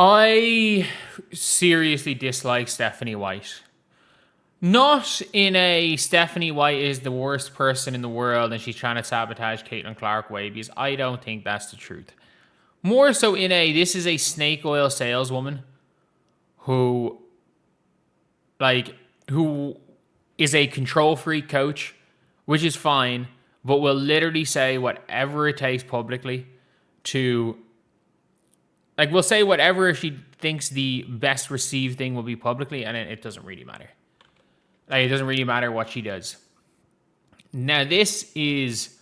I seriously dislike Stephanie White. Not in a Stephanie White is the worst person in the world and she's trying to sabotage Caitlin Clark way, because I don't think that's the truth. More so in a, this is a snake oil saleswoman who is a control freak coach, which is fine, but will literally say whatever it takes publicly to, will say whatever she thinks the best received thing will be publicly, and it doesn't really matter. It doesn't really matter what she does. Now, this is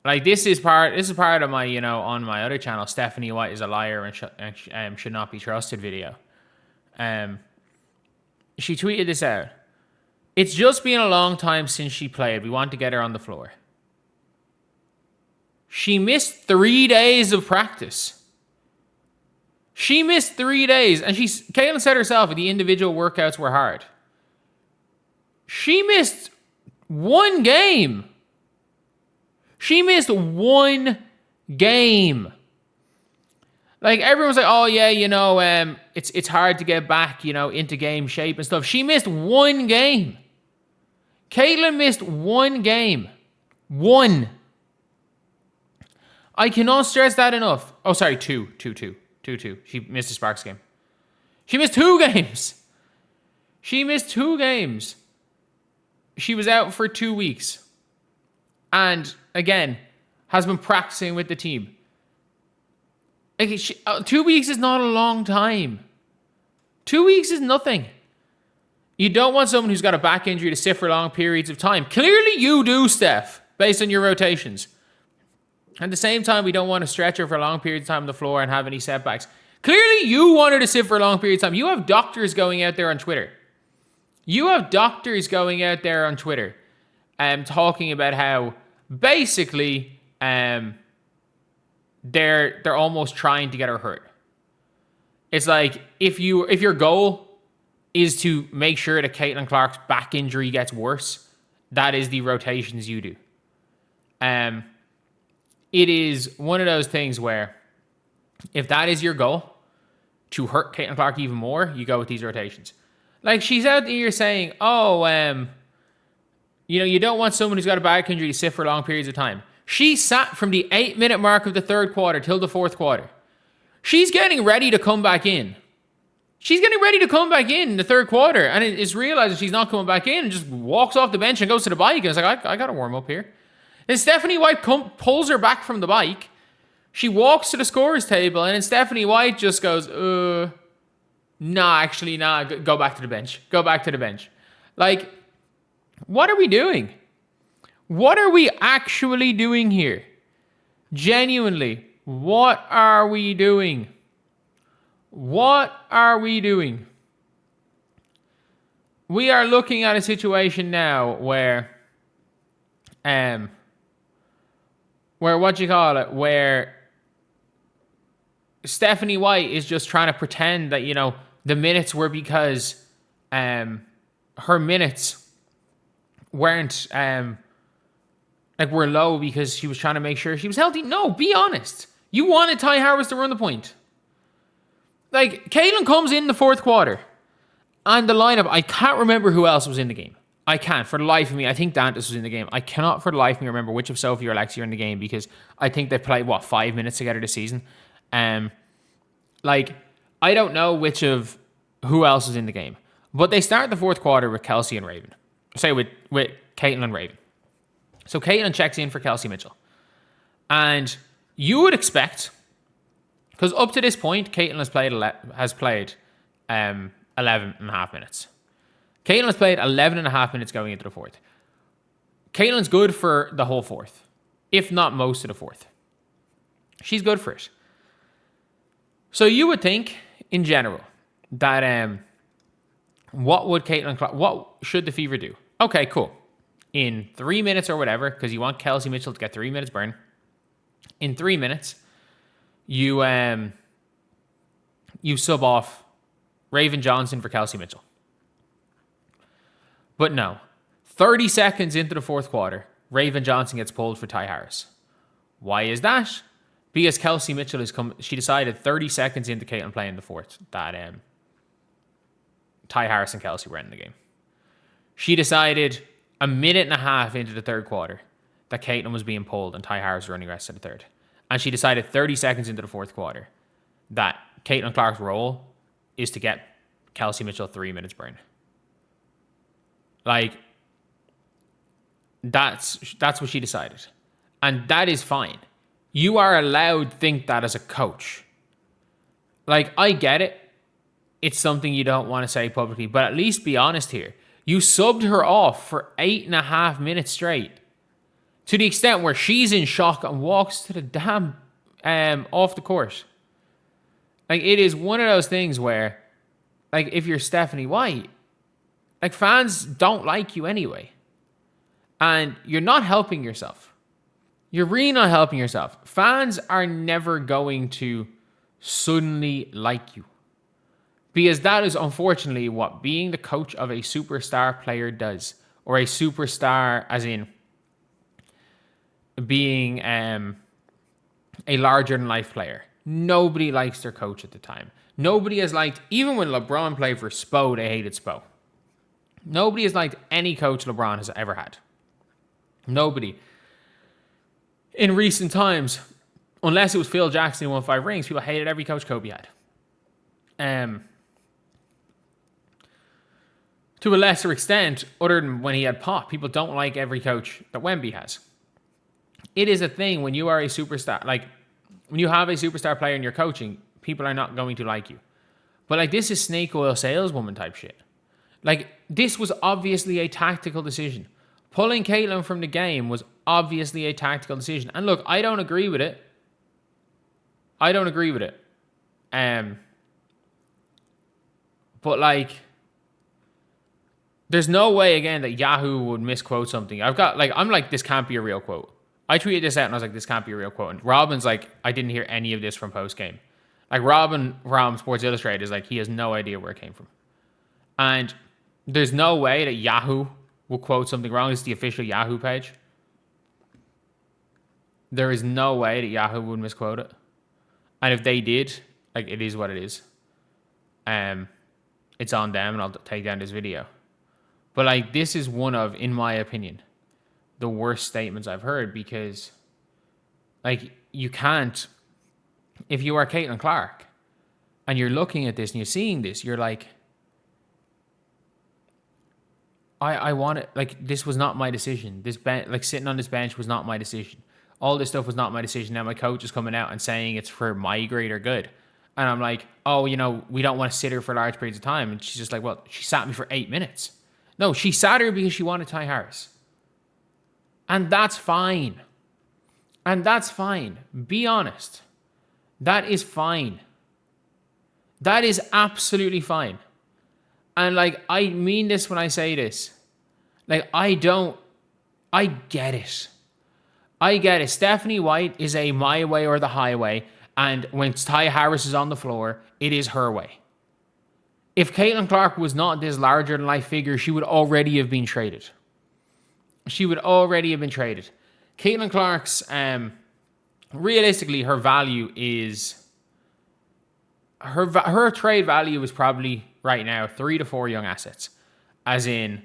part of my, on my other channel, Stephanie White is a liar and should not be trusted video. She tweeted this out. It's just been a long time since she played. We want to get her on the floor. She missed 3 days of practice. She missed 3 days. And Caitlin said herself, the individual workouts were hard. She missed one game. She missed one game. Everyone's like, oh yeah, it's hard to get back, into game shape and stuff. She missed one game. Caitlin missed one game. One. I cannot stress that enough. Oh, sorry, two. She missed the Sparks game. She missed 2 games. She missed 2 games. She was out for 2 weeks. And, again, has been practicing with the team. 2 weeks is not a long time. 2 weeks is nothing. You don't want someone who's got a back injury to sit for long periods of time. Clearly you do, Steph, based on your rotations. At the same time, we don't want to stretch her for long periods of time on the floor and have any setbacks. Clearly you want her to sit for a long period of time. You have doctors going out there on Twitter. Talking about how basically they're almost trying to get her hurt. It's like if your goal is to make sure that Caitlin Clark's back injury gets worse, that is the rotations you do. It is one of those things where if that is your goal, to hurt Caitlin Clark even more, you go with these rotations. She's out there saying, you don't want someone who's got a back injury to sit for long periods of time. She sat from the 8-minute mark of the third quarter till the fourth quarter. She's getting ready to come back in. In the third quarter, and is realizing she's not coming back in and just walks off the bench and goes to the bike. And it's like, I got to warm up here. And Stephanie White pulls her back from the bike. She walks to the scorer's table, and then Stephanie White just goes, nah, go back to the bench. What are we doing? What are we actually doing here? Genuinely, what are we doing? We are looking at a situation now where Stephanie White is just trying to pretend that, the minutes were because her minutes weren't were low because she was trying to make sure she was healthy. No, be honest. You wanted Ty Harris to run the point. Caitlin comes in the fourth quarter, and the lineup, I can't remember who else was in the game. I can't for the life of me. I think Dantas was in the game. I cannot for the life of me remember which of Sophie or Alexia are in the game, because I think they played 5 minutes together this season. I don't know who else is in the game, but they start the fourth quarter with Kelsey and Raven. With Caitlin and Raven. So Caitlin checks in for Kelsey Mitchell, and you would expect, because up to this point Caitlin has played 11 and a half minutes. Caitlin has played 11 and a half minutes going into the fourth. Caitlin's good for the whole fourth, if not most of the fourth. She's good for it. So you would think, in general, that what should the Fever do? Okay, cool. In 3 minutes or whatever, because you want Kelsey Mitchell to get 3 minutes burn. In 3 minutes, you sub off Raven Johnson for Kelsey Mitchell. But no, 30 seconds into the fourth quarter, Raven Johnson gets pulled for Ty Harris. Why is that? Because Kelsey Mitchell she decided 30 seconds into Caitlin playing the fourth that Ty Harris and Kelsey were in the game. She decided a minute and a half into the third quarter that Caitlin was being pulled and Ty Harris was running rest of the third. And she decided 30 seconds into the fourth quarter that Caitlin Clark's role is to get Kelsey Mitchell 3 minutes burn. Like, that's what she decided. And that is fine. You are allowed to think that as a coach. Like, I get it. It's something you don't want to say publicly, but at least be honest here. You subbed her off for 8.5 minutes straight, to the extent where she's in shock and walks to the damn off the court. Like, it is one of those things where, like, if you're Stephanie White, like, fans don't like you anyway. And you're not helping yourself. You're really not helping yourself. Fans are never going to suddenly like you. Because that is unfortunately what being the coach of a superstar player does. Or a superstar as in being a larger-than-life player. Nobody likes their coach at the time. Nobody has liked, even when LeBron played for Spo, they hated Spo. Nobody has liked any coach LeBron has ever had. Nobody. In recent times, unless it was Phil Jackson who won 5 rings, people hated every coach Kobe had. To a lesser extent, other than when he had Pop, people don't like every coach that Wemby has. It is a thing when you are a superstar. Like, when you have a superstar player in your coaching, people are not going to like you. But, like, this is snake oil saleswoman type shit. Like, this was obviously a tactical decision. Pulling Caitlin from the game was obviously a tactical decision. And look, I don't agree with it. But, like, there's no way, again, that Yahoo would misquote something. I'm like, this can't be a real quote. I tweeted this out and I was like, this can't be a real quote. And Robin's like, I didn't hear any of this from post-game. Like, Robin from Sports Illustrated is like, he has no idea where it came from. And there's no way that Yahoo will quote something wrong. It's the official Yahoo page. There is no way that Yahoo would misquote it. And if they did, like, it is what it is. It's on them, and I'll take down this video. But, like, this is one of, in my opinion, the worst statements I've heard, because, like, you can't, if you are Caitlin Clark and you're looking at this and you're seeing this, you're like, I want it. Like, this was not my decision. Like, sitting on this bench was not my decision. All this stuff was not my decision. Now my coach is coming out and saying it's for my greater good. And I'm like, oh, we don't want to sit her for large periods of time. And she's just like, well, she sat me for 8 minutes. No, she sat her because she wanted Ty Harris. And that's fine. Be honest. That is fine. That is absolutely fine. And, like, I mean this when I say this. Like, I get it. Stephanie White is a my way or the highway. And when Ty Harris is on the floor, it is her way. If Caitlin Clark was not this larger-than-life figure, she would already have been traded. Caitlin Clark's, realistically, her value is... Her trade value is probably, right now, 3 to 4 young assets. As in,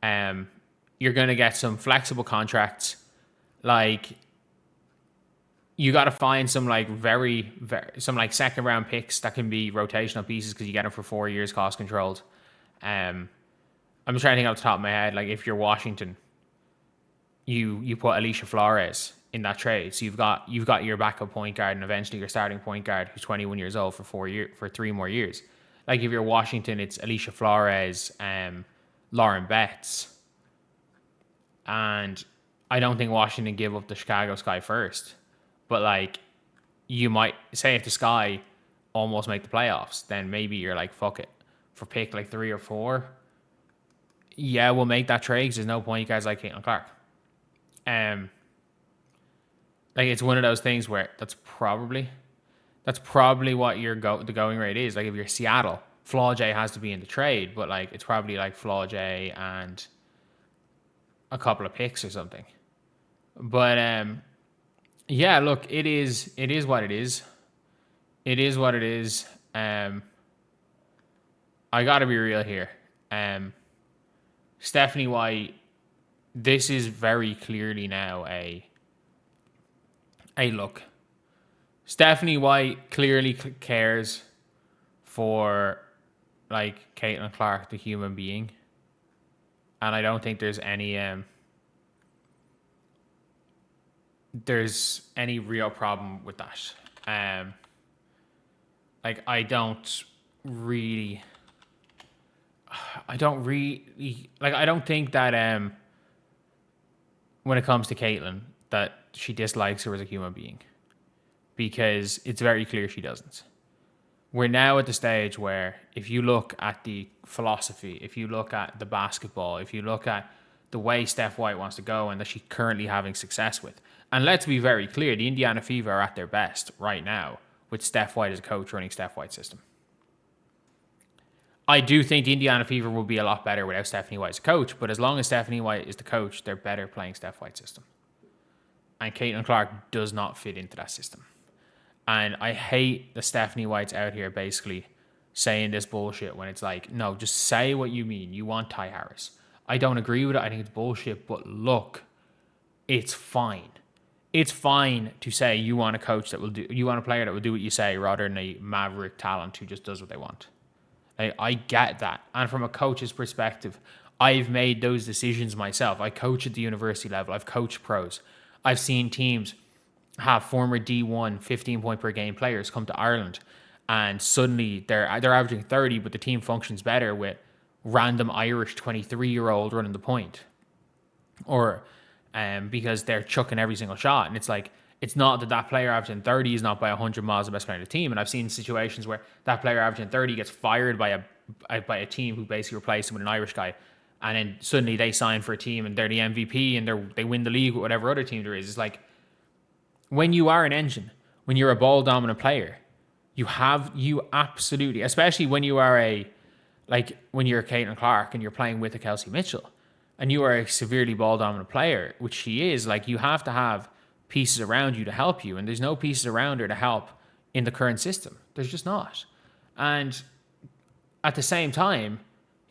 you're going to get some flexible contracts. Like, you got to find some, like, some, like, second-round picks that can be rotational pieces because you get them for 4 years, cost-controlled. I'm just trying to think off the top of my head. Like, if you're Washington, you put Alicia Flores in that trade. So you've got your backup point guard and eventually your starting point guard who's 21 years old for 3 more years. Like, if you're Washington, it's Alicia Flores, Lauren Betts. And I don't think Washington give up the Chicago Sky first. But, like, you might say if the Sky almost make the playoffs, then maybe you're like, fuck it. For pick, like, 3 or 4, yeah, we'll make that trade because there's no point you guys like Caitlin Clark. Like, it's one of those things where that's probably what the going rate is. Like, if you're Seattle, Flaw J has to be in the trade, but, like, it's probably like Flaw J and a couple of picks or something. But Yeah, look, it is what it is. It is what it is. I gotta be real here. Um, Stephanie White, this is very clearly now a look. Stephanie White clearly cares for like Caitlin Clark, the human being, and I don't think there's any real problem with that. Um, like really, I don't really like. I don't think that when it comes to Caitlin that she dislikes her as a human being, because it's very clear she doesn't. We're now at the stage where if you look at the philosophy, if you look at the basketball, if you look at the way Steph White wants to go and that she's currently having success with, and let's be very clear, the Indiana Fever are at their best right now with Steph White as a coach running Steph White's system. I do think the Indiana Fever will be a lot better without Stephanie White as a coach, but as long as Stephanie White is the coach, they're better playing Steph White's system. And Caitlin Clark does not fit into that system. And I hate the Stephanie White's out here basically saying this bullshit when it's like, no, just say what you mean. You want Ty Harris. I don't agree with it. I think it's bullshit. But look, it's fine. It's fine to say you want a coach that will do, you want a player that will do what you say rather than a maverick talent who just does what they want. I get that. And from a coach's perspective, I've made those decisions myself. I coach at the university level. I've coached pros. I've seen teams have former D1 15 point per game players come to Ireland and suddenly they're averaging 30, but the team functions better with random Irish 23-year-old running the point. Or because they're chucking every single shot. And it's like, it's not that player averaging 30 is not by 100 miles the best player on the team. And I've seen situations where that player averaging 30 gets fired by a team who basically replaced him with an Irish guy. And then suddenly they sign for a team and they're the MVP and they win the league with whatever other team there is. It's like, when you are an engine, when you're a ball dominant player, you absolutely, especially when you are when you're a Caitlin Clark and you're playing with a Kelsey Mitchell and you are a severely ball dominant player, which she is, like you have to have pieces around you to help you. And there's no pieces around her to help in the current system. There's just not. And at the same time,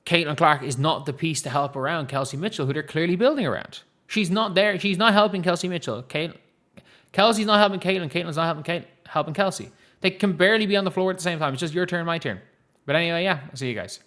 Caitlin Clark is not the piece to help around Kelsey Mitchell, who they're clearly building around. She's not there. She's not helping Kelsey Mitchell. Kelsey's not helping Caitlin. Caitlin's not helping Kelsey. They can barely be on the floor at the same time. It's just your turn, my turn. But anyway, yeah, I'll see you guys.